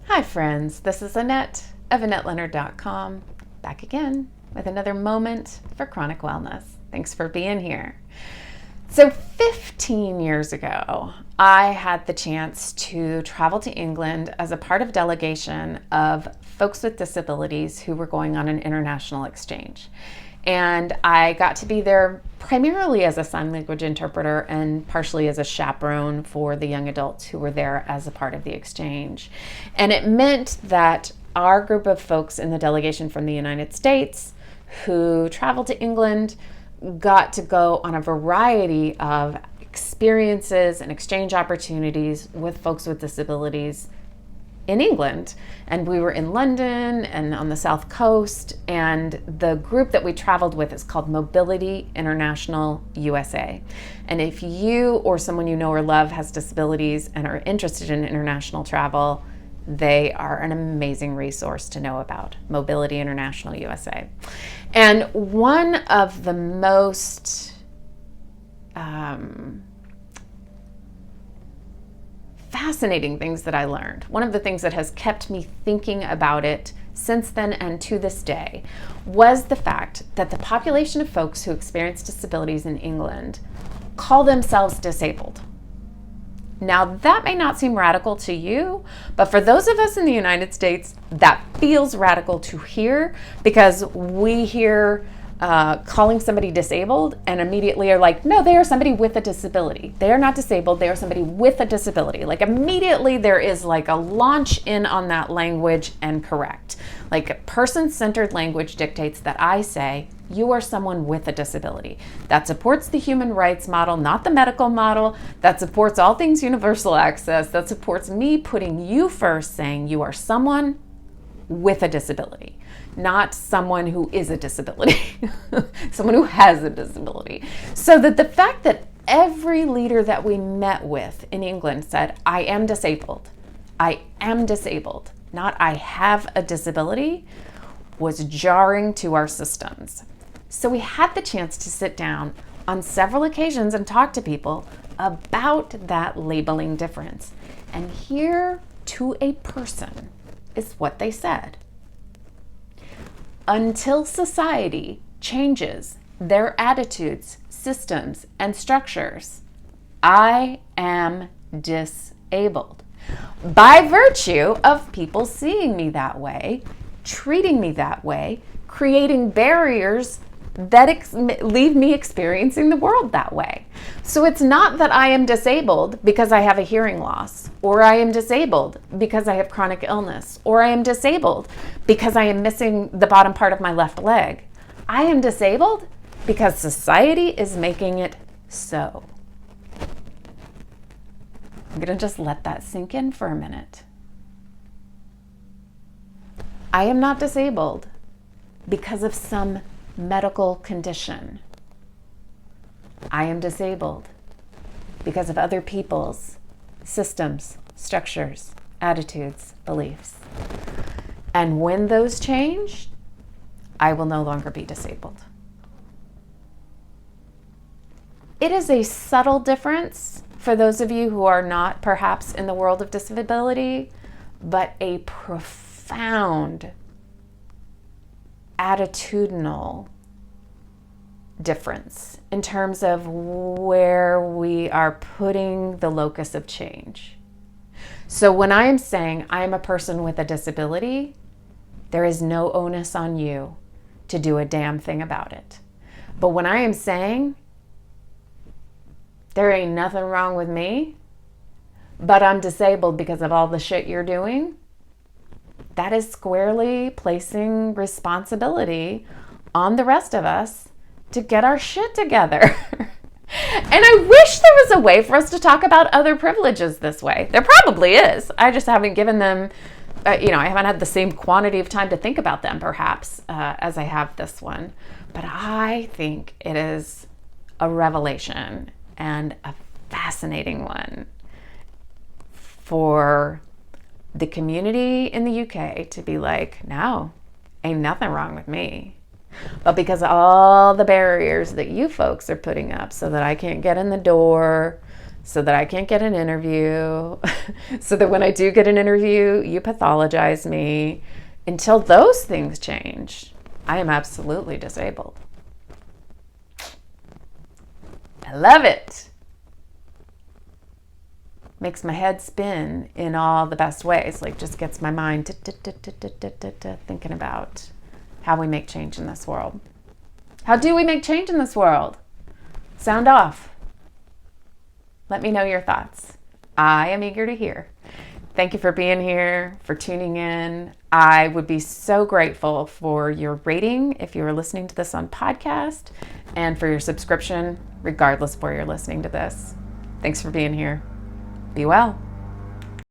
Hi friends, this is Annette of AnnetteLeonard.com, back again with another moment for chronic wellness. Thanks for being here. So 15 years ago, I had the chance to travel to England as a part of delegation of folks with disabilities who were going on an international exchange. And I got to be there primarily as a sign language interpreter and partially as a chaperone for the young adults who were there as a part of the exchange. And it meant that our group of folks in the delegation from the United States who traveled to England got to go on a variety of experiences and exchange opportunities with folks with disabilities in England. And we were in London and on the South Coast, and the group that we traveled with is called Mobility International USA. And if you or someone you know or love has disabilities and are interested in international travel, they are an amazing resource to know about, Mobility International USA. And one of the most fascinating things that I learned, one of the things that has kept me thinking about it since then and to this day, was the fact that the population of folks who experience disabilities in England call themselves disabled. Now, that may not seem radical to you, but for those of us in the United States, that feels radical to hear, because we hear calling somebody disabled and immediately are like, no, they are somebody with a disability. They are not disabled, they are somebody with a disability. Like immediately there is like a launch in on that language and correct. Like person-centered language dictates that I say, you are someone with a disability. That supports the human rights model, not the medical model. That supports all things universal access. That supports me putting you first, saying you are someone with a disability, not someone who is a disability, someone who has a disability. So that the fact that every leader that we met with in England said, I am disabled, not I have a disability, was jarring to our systems. So we had the chance to sit down on several occasions and talk to people about that labeling difference. And here to a person is what they said. Until society changes their attitudes, systems, and structures, I am disabled. By virtue of people seeing me that way, treating me that way, creating barriers that leave me experiencing the world that way. So it's not that I am disabled because I have a hearing loss, or I am disabled because I have chronic illness, or I am disabled because I am missing the bottom part of my left leg. I am disabled because society is making it so. I'm going to just let that sink in for a minute. I am not disabled because of some medical condition. I am disabled because of other people's systems, structures, attitudes, beliefs. And when those change, I will no longer be disabled. It is a subtle difference for those of you who are not perhaps in the world of disability, but a profound attitudinal difference in terms of where we are putting the locus of change. So when I am saying I am a person with a disability, there is no onus on you to do a damn thing about it. But when I am saying there ain't nothing wrong with me, but I'm disabled because of all the shit you're doing, that is squarely placing responsibility on the rest of us to get our shit together. And I wish there was a way for us to talk about other privileges this way. There probably is. I just haven't given them, I haven't had the same quantity of time to think about them perhaps as I have this one. But I think it is a revelation and a fascinating one for the community in the UK to be like, no, ain't nothing wrong with me. But because of all the barriers that you folks are putting up so that I can't get in the door, so that I can't get an interview, so that when I do get an interview, you pathologize me. Until those things change, I am absolutely disabled. I love it. Makes my head spin in all the best ways, like just gets my mind thinking about how we make change in this world. How do we make change in this world? Sound off. Let me know your thoughts. I am eager to hear. Thank you for being here, for tuning in. I would be so grateful for your rating if you are listening to this on podcast, and for your subscription, regardless of where you're listening to this. Thanks for being here. Be well.